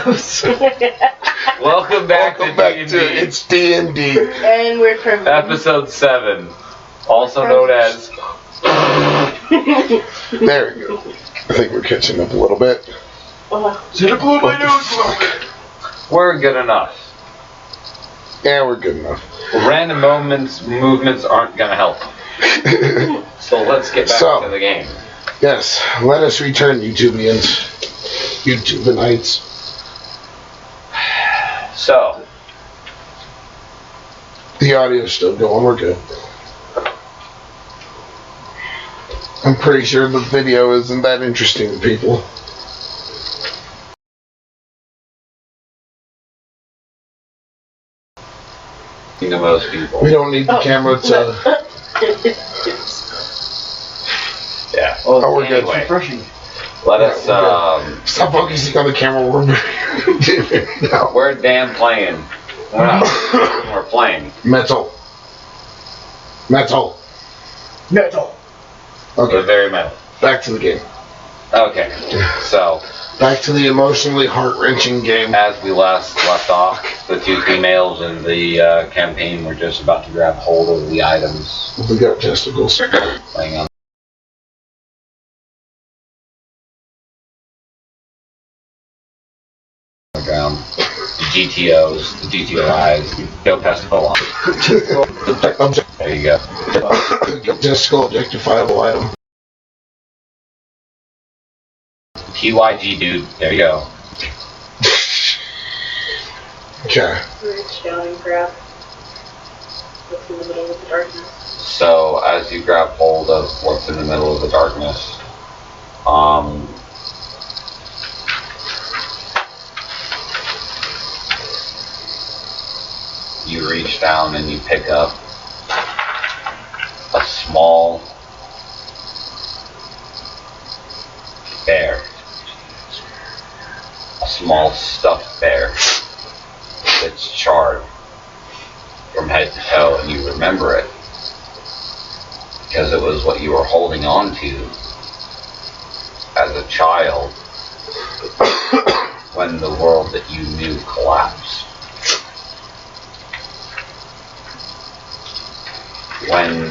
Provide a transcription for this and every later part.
videos. Welcome back to D&D. It's D&D. And we're from Episode 7, also known as... There we go. I think we're catching up a little bit. Should have blew my nose. We're good enough. Yeah, we're good enough. Random movements aren't gonna help. So let's get back to the game. Yes, let us return, YouTubeians. YouTubeites. So. The audio's still going, we're good. I'm pretty sure the video isn't that interesting to people. To most people. We don't need the camera to... Yeah. Oh, we're good. Let us, Stop focusing on the camera. We're damn playing. We're not. We're playing. Metal. Okay. We're very metal. Back to the game. Okay. So. Back to the emotionally heart-wrenching game. As we left off, the two females in the campaign were just about to grab hold of the items. We got testicles. Laying on the ground. The GTOs, the GTOIs, go testicle on. There you go. Testicle objectifiable item. PYG, dude. There you go. Okay. What's in the middle of the darkness? So, as you grab hold of what's in the middle of the darkness, you reach down and you pick up a small bear. A small stuffed bear that's charred from head to toe, and you remember it because it was what you were holding on to as a child when the world that you knew collapsed. When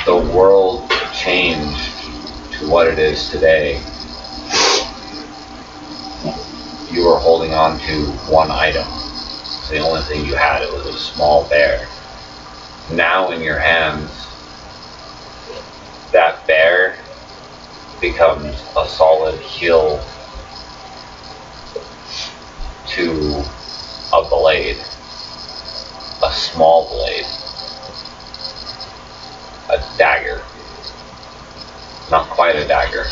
the world changed to what it is today, you were holding on to one item. It's the only thing you had. It was a small bear. Now in your hands, that bear becomes a solid heel to a blade. A small blade. A dagger. Not quite a dagger.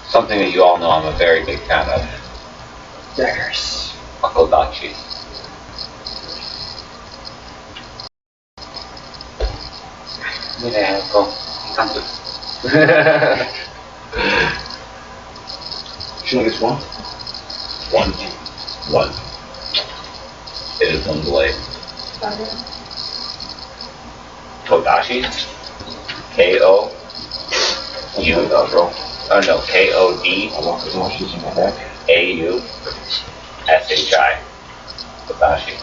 Something that you all know I'm a very big fan of. Daggers. Akodachi. Should I get one? One. It is one blade. Kodashi. K-O. U. Oh no, K-O-D. A-U-S-H-I. Kodashi.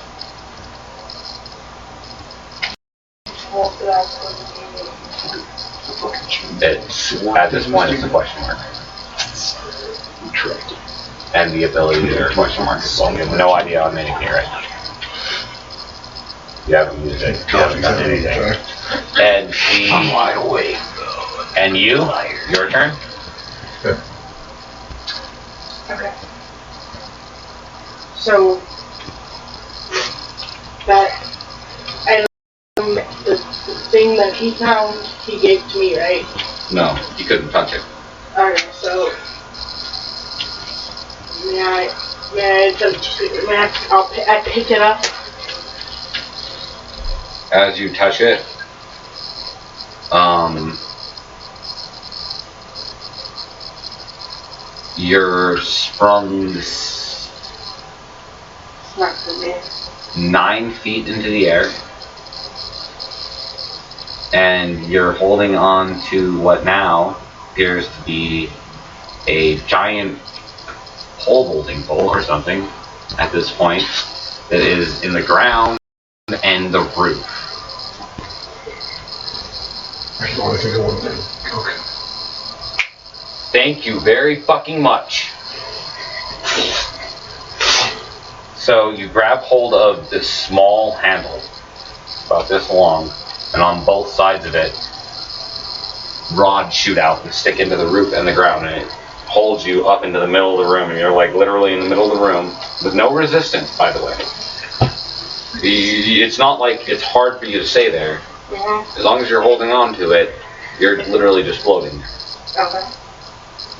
At this point, it's a question mark. And the ability to question mark as well. You have no idea how many here right now. You haven't used it. You haven't done anything. And I'm wide awake. And you? Your turn? Okay. So that the thing that he found, he gave to me, right? No, you couldn't touch it. Okay, so I pick it up. As you touch it, you're sprung 9 feet into the air, and you're holding on to what now appears to be a giant pole vaulting pole or something at this point that is in the ground and the roof. I can only think of one thing. Okay. Thank you very fucking much. So you grab hold of this small handle, about this long, and on both sides of it, rods shoot out and stick into the roof and the ground, and it holds you up into the middle of the room, and you're like literally in the middle of the room with no resistance, by the way. It's not like it's hard for you to stay there. Mm-hmm. As long as you're holding on to it, you're literally just floating. Okay.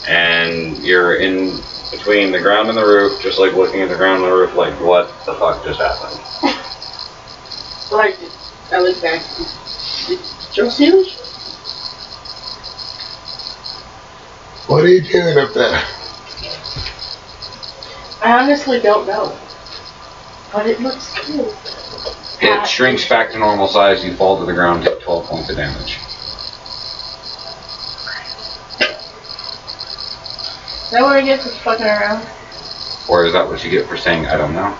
And you're in between the ground and the roof, just like looking at the ground and the roof, like, what the fuck just happened? Like, I look back. Did you see this? What are you doing up there? I honestly don't know. But it looks cool. It shrinks back to normal size, you fall to the ground, take 12 points of damage. Is that what I get for fucking around? Or is that what you get for saying, I don't know?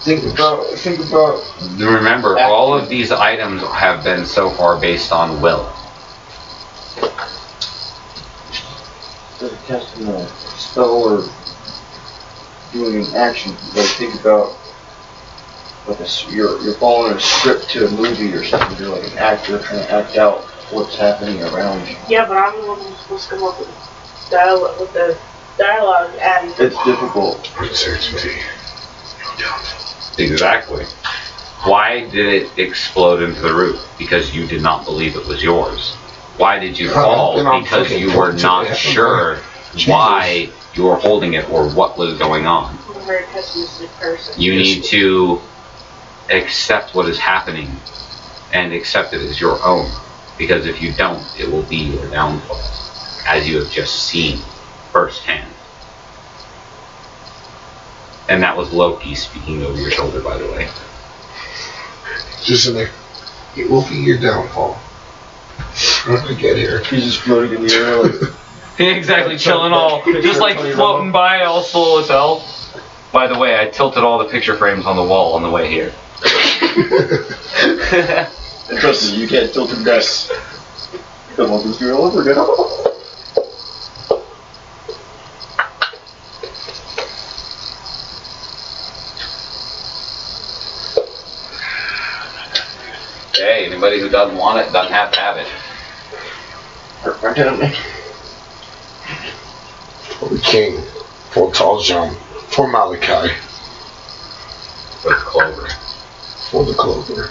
Think about. Remember, all of these items have been so far based on will. Casting a spell or doing an action. Like think about like you're following a script to a movie or something. You're like an actor trying to act out what's happening around you. Yeah, but I'm the one who's supposed to come up with the dialogue and It's difficult. Uncertainty. Exactly. Why did it explode into the roof? Because you did not believe it was yours. Why did you fall? Because you were not sure why you were holding it or what was going on. I'm a very pessimistic person. You need to accept what is happening and accept it as your own. Because if you don't, it will be your downfall, as you have just seen firsthand. And that was Loki speaking over your shoulder, by the way. Just in there. It will be your downfall. How did I get here? He's just floating in the air like. Exactly, chilling all, just like floating by all slow as hell. By the way, I tilted all the picture frames on the wall on the way here. And trust me, you can't tilt your guys. Come on, let's do it all over again. Hey, anybody who doesn't want it doesn't have to have it. Right down me. For the king. For Taljam. For Malachi. For the clover. For the clover.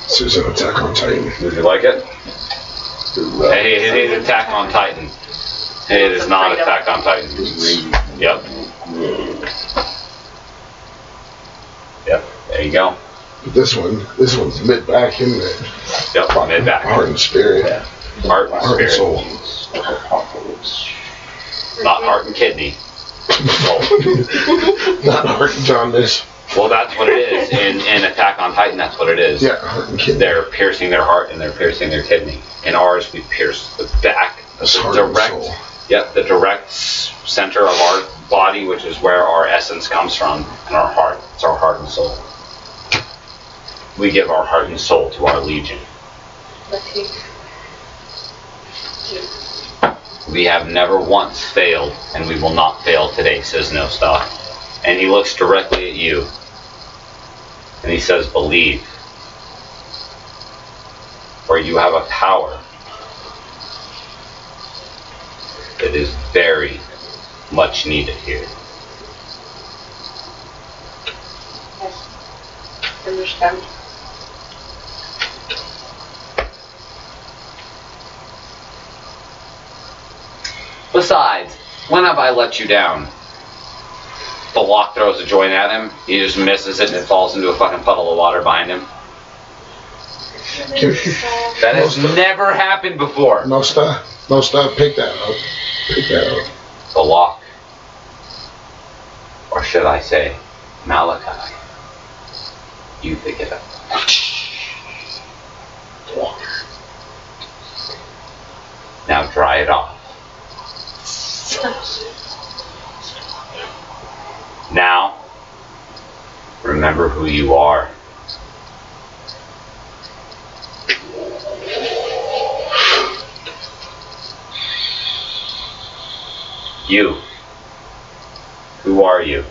This is an Attack on Titan. Did you like it? Hey, it is Attack on Titan. Hey, it is not Attack on Titan. Yep. Yep, there you go. But this one's mid-back, isn't it? Yep, mid-back. Heart and spirit. Yeah. Heart and Heart and spirit. soul. Not heart and kidney. Soul. Not heart and jaundice. Well, that's what it is. In Attack on Titan, that's what it is. Yeah, heart and kidney. They're piercing their heart and they're piercing their kidney. In ours, we pierce the back, the Heart direct, and soul. yep, the direct center of our body, which is where our essence comes from, and our heart. It's our heart and soul. We give our heart and soul to our legion. We have never once failed, and we will not fail today, says No Stop. And he looks directly at you, and he says, believe, for you have a power that is very much needed here. Yes. Understand. Besides, when have I let you down? The lock throws a joint at him, he just misses it and it falls into a fucking puddle of water behind him. That has never happened before. No stop. No stop. Pick that up. Pick that up. The lock. Or should I say, Malachi. You pick it up. Now dry it off. Now, remember who you are. You. Who are you?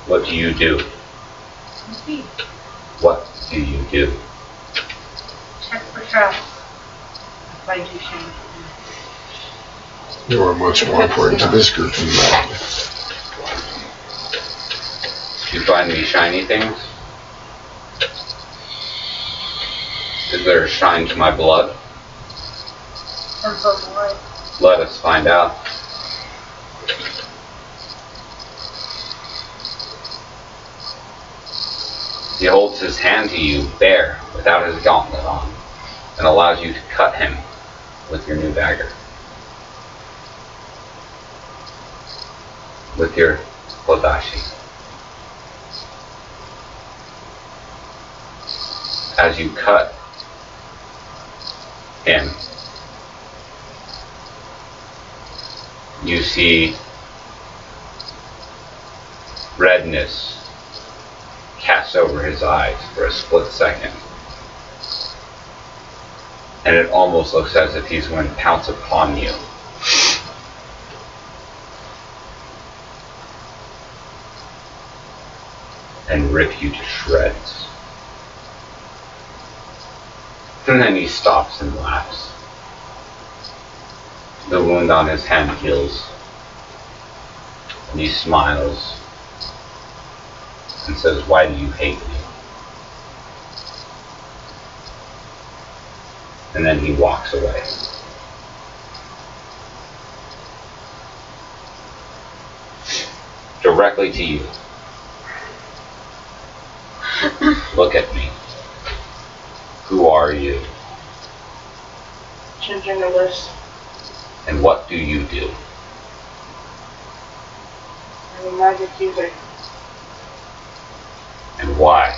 What do you do? What do you do? Check for traps. If I do shame. You are much more important to this group than that. Do you find any shiny things? Is there a shine to my blood? Depends on what. Let us find out. He holds his hand to you bare, without his gauntlet on, and allows you to cut him with your new dagger. With your kodashi. As you cut him, you see redness cast over his eyes for a split second. And it almost looks as if he's going to pounce upon you. And rip you to shreds. And then he stops and laughs. The wound on his hand heals. And he smiles and says, "Why do you hate me?" And then he walks away. Directly to you. Look at me. Who are you? Changing the list. And what do you do? I'm a magic user. And why?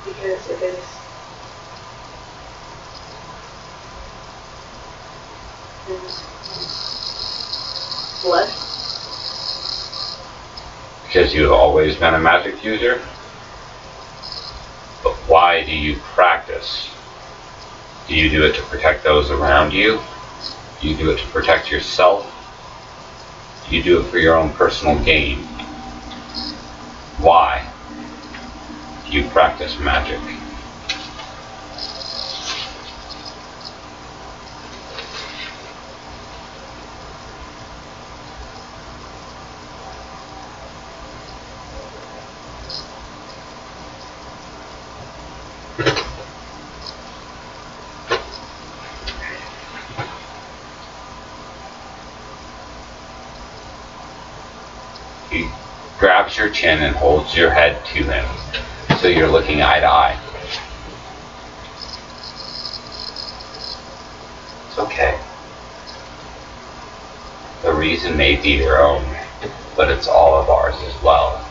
Because it is. Blood? Because you've always been a magic user? But why do you practice? Do you do it to protect those around you? Do you do it to protect yourself? Do you do it for your own personal gain? Why do you practice magic? He grabs your chin and holds your head to him, so you're looking eye to eye. It's okay. The reason may be your own, but it's all of ours as well.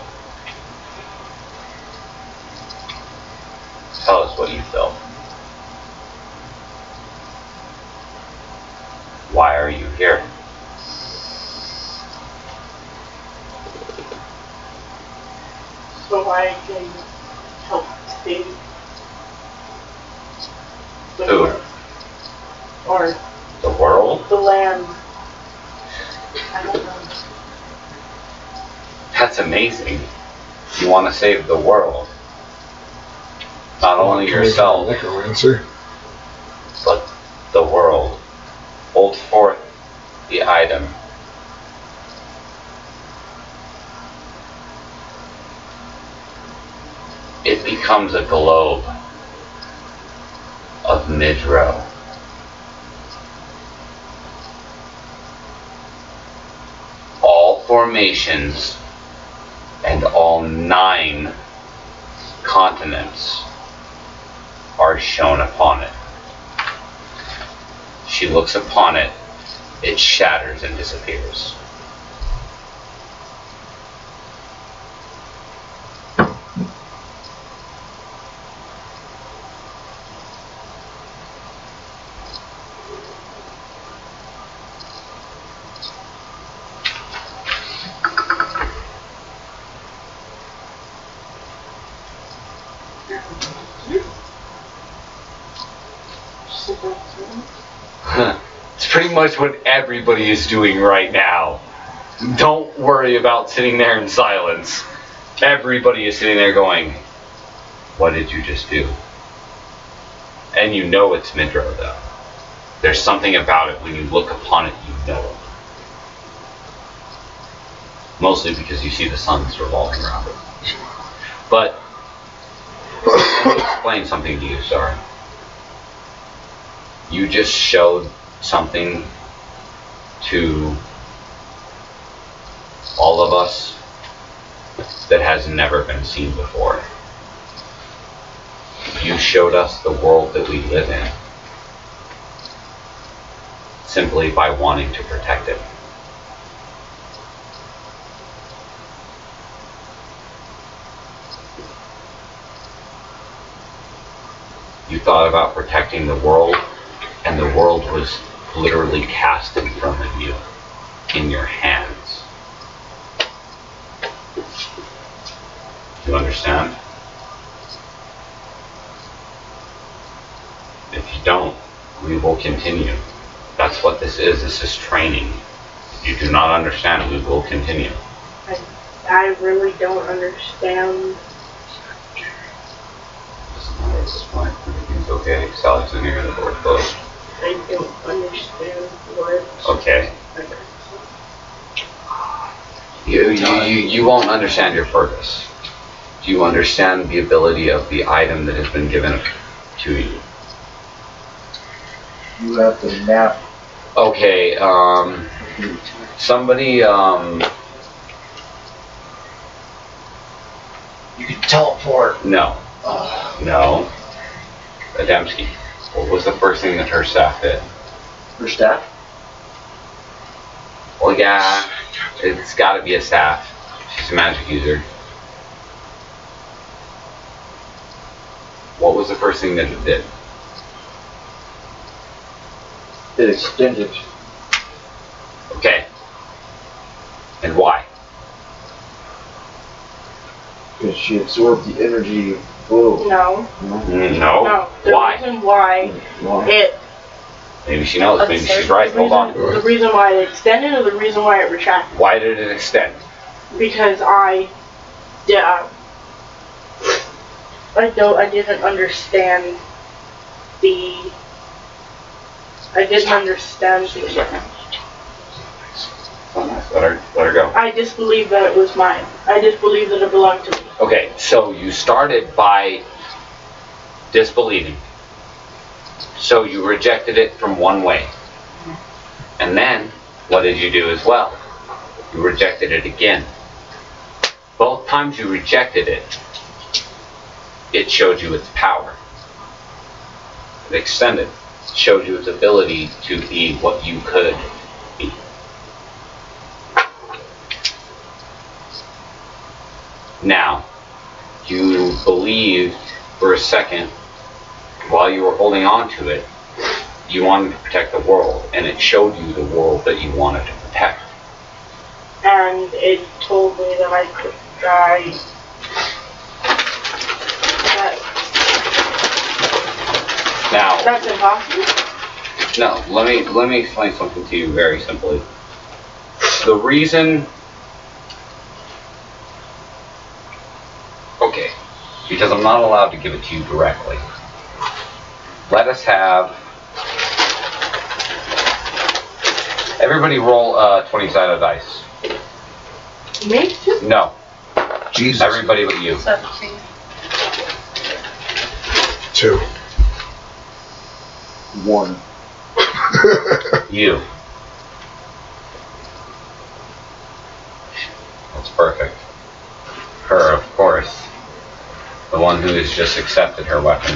Tell us what you feel. Why are you here? So I can help save the Who? world. Or The world? the land. I don't know. That's amazing. You want to save the world. Not only yourself, Necromancer. but the world. Hold forth the item. It becomes a globe of Midrow. All formations and all 9 continents are shown upon it. She looks upon it, it shatters and disappears. It's pretty much what everybody is doing right now. Don't worry about sitting there in silence. Everybody is sitting there going, what did you just do? And you know it's Midrow, though. There's something about it. When you look upon it, you know it. Mostly because you see the sun's revolving around it. But let me explain something to you, sorry. You just showed something to all of us that has never been seen before. You showed us the world that we live in simply by wanting to protect it. You thought about protecting the world, and the world was literally cast in front of you, in your hands. Do you understand? If you don't, we will continue. That's what this is. This is training. If you do not understand, we will continue. I really don't understand. Doesn't matter at this point. Everything's okay. Sally's in here, the door's closed. I don't understand what. Okay. You won't understand your purpose. Do you understand the ability of the item that has been given to you? You have the map. Okay, somebody, You can teleport. no. No. Adamski. What was the first thing that her staff did? Her staff? Well, yeah, it's gotta be a staff. She's a magic user. What was the first thing that it did? It extended. Okay. And why? Because she absorbed the energy. Whoa. No. No. The Why? reason why it. Maybe she knows. Maybe she's right. Hold on. The reason why it extended, or the reason why it retracted? Why did it extend? Because I didn't understand the. I didn't understand the. Oh, nice. Let her go. I disbelieved that it was mine. I disbelieved that it belonged to me. Okay, so you started by disbelieving. So you rejected it from one way. And then, what did you do as well? You rejected it again. Both times you rejected it, it showed you its power. It extended. It showed you its ability to be what you could be. Now, you believed for a second, while you were holding on to it, you wanted to protect the world, and it showed you the world that you wanted to protect. And it told me that I could die. Now, That's impossible? no, let me explain something to you very simply. The reason... Okay, because I'm not allowed to give it to you directly. Let us have... Everybody roll 20-sided dice. Me too? No, Jesus. everybody but you. 17. 2. One. You. That's perfect. Her, of course. The one who has just accepted her weapon.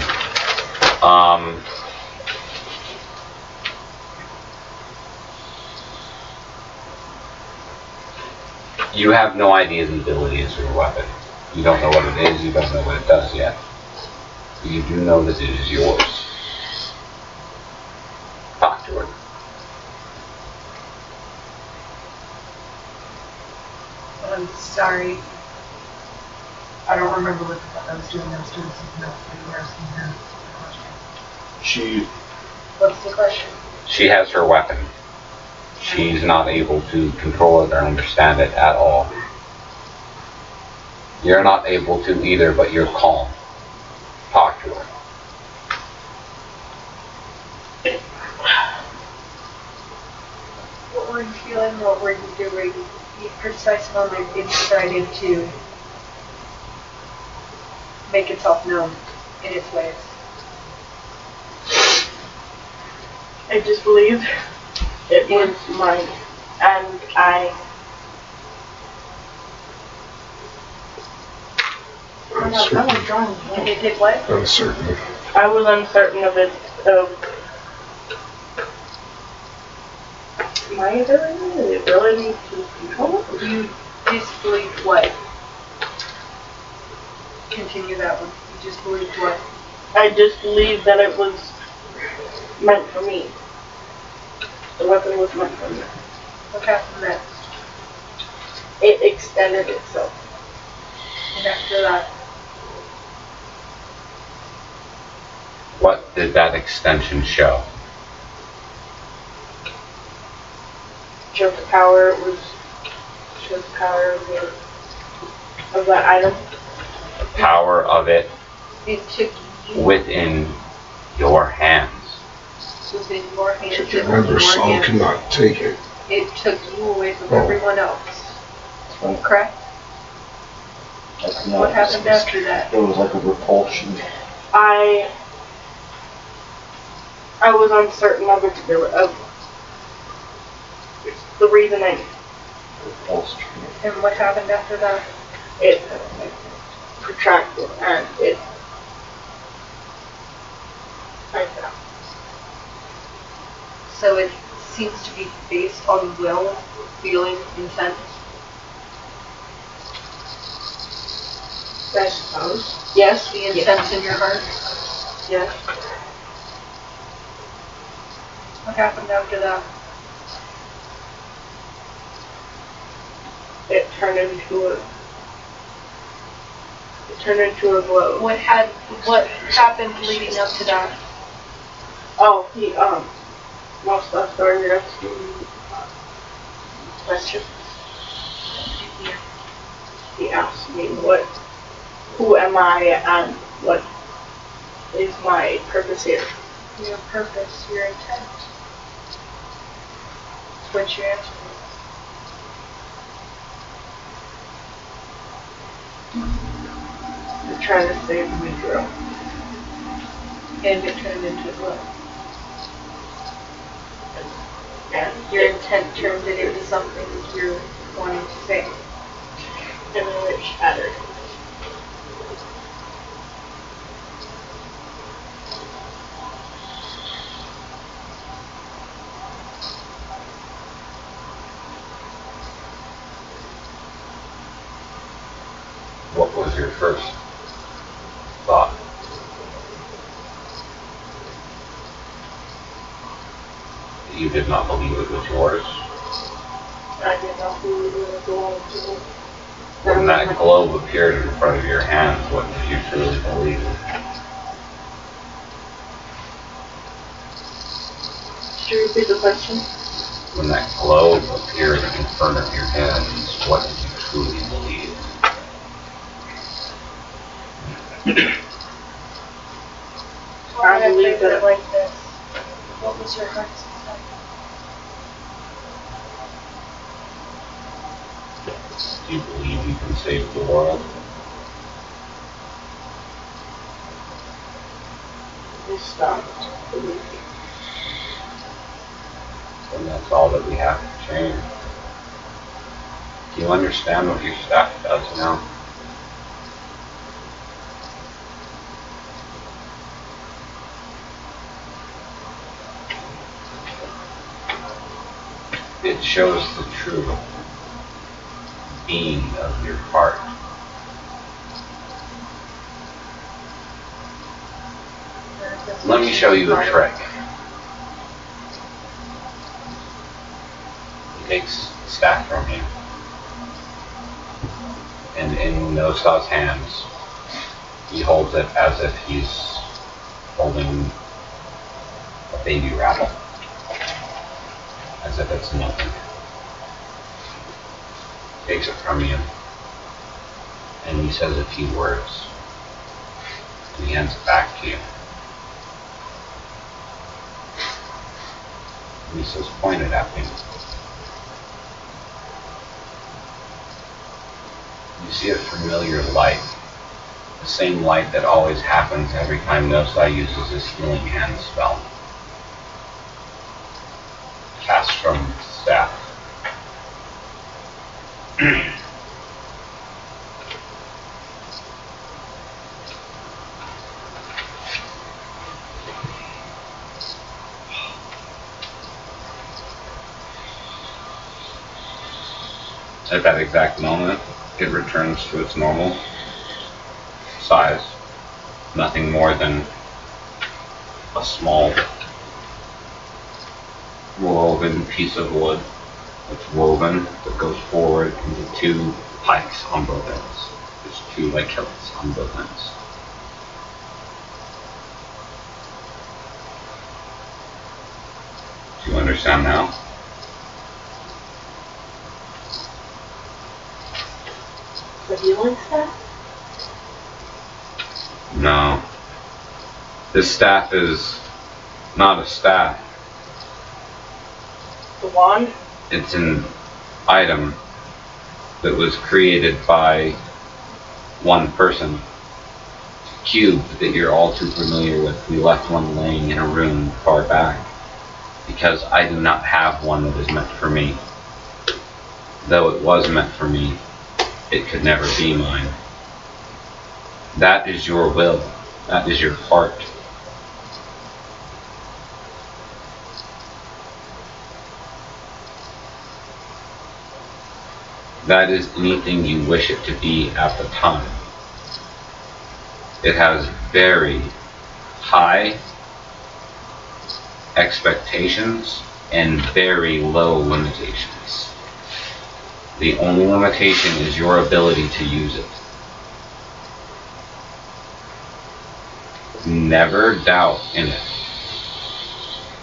You have no idea the abilities of your weapon. You don't know what it is, you don't know what it does yet. You do know that it is yours. Talk to her. I'm sorry. I don't remember what the fuck I was doing. I was doing something else. You were asking her a question. What's the question? She has her weapon. She's not able to control it or understand it at all. You're not able to either, but you're calm. Talk to her. What were you feeling? What were you doing? The precise moment it decided to make itself known in its ways. I just believed it was mine, and And it did what? Uncertain. I was uncertain of my ability, the ability to control it. You disbelieved what? Continue that one. You disbelieved what? I just believed that it was meant for me. The weapon was meant for me. What happened next? It extended itself. And after that? What did that extension show? Showed the power of that item. The power of it It took you within your hands. within your hands. Should you remember, Saul cannot take it. It took you away from everyone else. Correct? What happened after that? It was like a repulsion. I was uncertain of the reasoning. Repulsed. And what happened after that? It protracted and it like that. So it seems to be based on will, feeling, intent. I suppose. Yes. The intent in your heart. Yes. What happened after that? It turned into a glow. What happened leading up to that? Oh, most of the story you're asking question. He asked me who am I and what is my purpose here. Your purpose, your intent. That's what your answer I'm trying to save Midrow. And it turned into a glow. And Your intent turned it into something you're wanting to say. then it shattered. What was your first thought? You did not believe it was yours? I did not believe it was going to. When that globe appeared in front of your hands, what did you truly believe? Could you repeat the question? When that globe appeared in front of your hands, what did you truly believe? I believe that it like this. What was your heart's desire? Do you believe you can save the world? I stopped believing. And that's all that we have to change. Do you understand what your staff does now? It shows the true being of your heart. Let me show you a trick. He takes the staff from you. And in Nosaw's hands, he holds it as if he's holding a baby rattle. As if it's nothing. Takes it from you. And he says a few words. And he hands it back to you. And he says, point it at me. You see a familiar light. The same light that always happens every time Nosai uses his healing hand spell. Cast from staff. At that exact moment, it returns to its normal size. Nothing more than a small woven piece of wood that's woven that goes forward into two pikes on both ends. There's two like hilts on both ends. Do you understand now? The healing staff? No. This staff is not a staff. The wand? It's an item that was created by one person. A cube that you're all too familiar with. We left one laying in a room far back because I do not have one that is meant for me. Though it was meant for me, it could never be mine. That is your will. That is your heart. That is anything you wish it to be at the time. It has very high expectations and very low limitations. The only limitation is your ability to use it. Never doubt in it,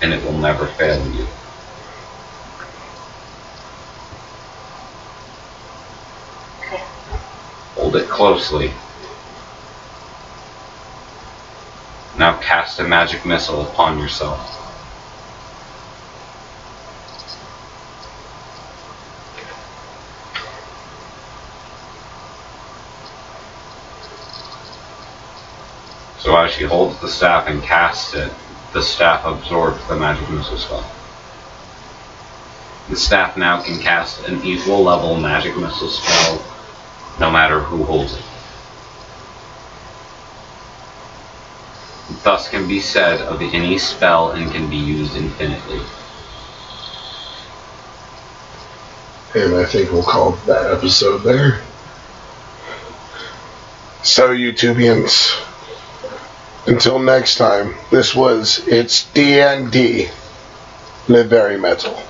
and it will never fail you. Hold it closely. Now cast a magic missile upon yourself. So as she holds the staff and casts it, the staff absorbs the magic missile spell. The staff now can cast an equal level magic missile spell no matter who holds it. Thus can be said of any spell and can be used infinitely. And I think we'll call that episode there. So, YouTubians, until next time, this was It's D&D. Live very metal.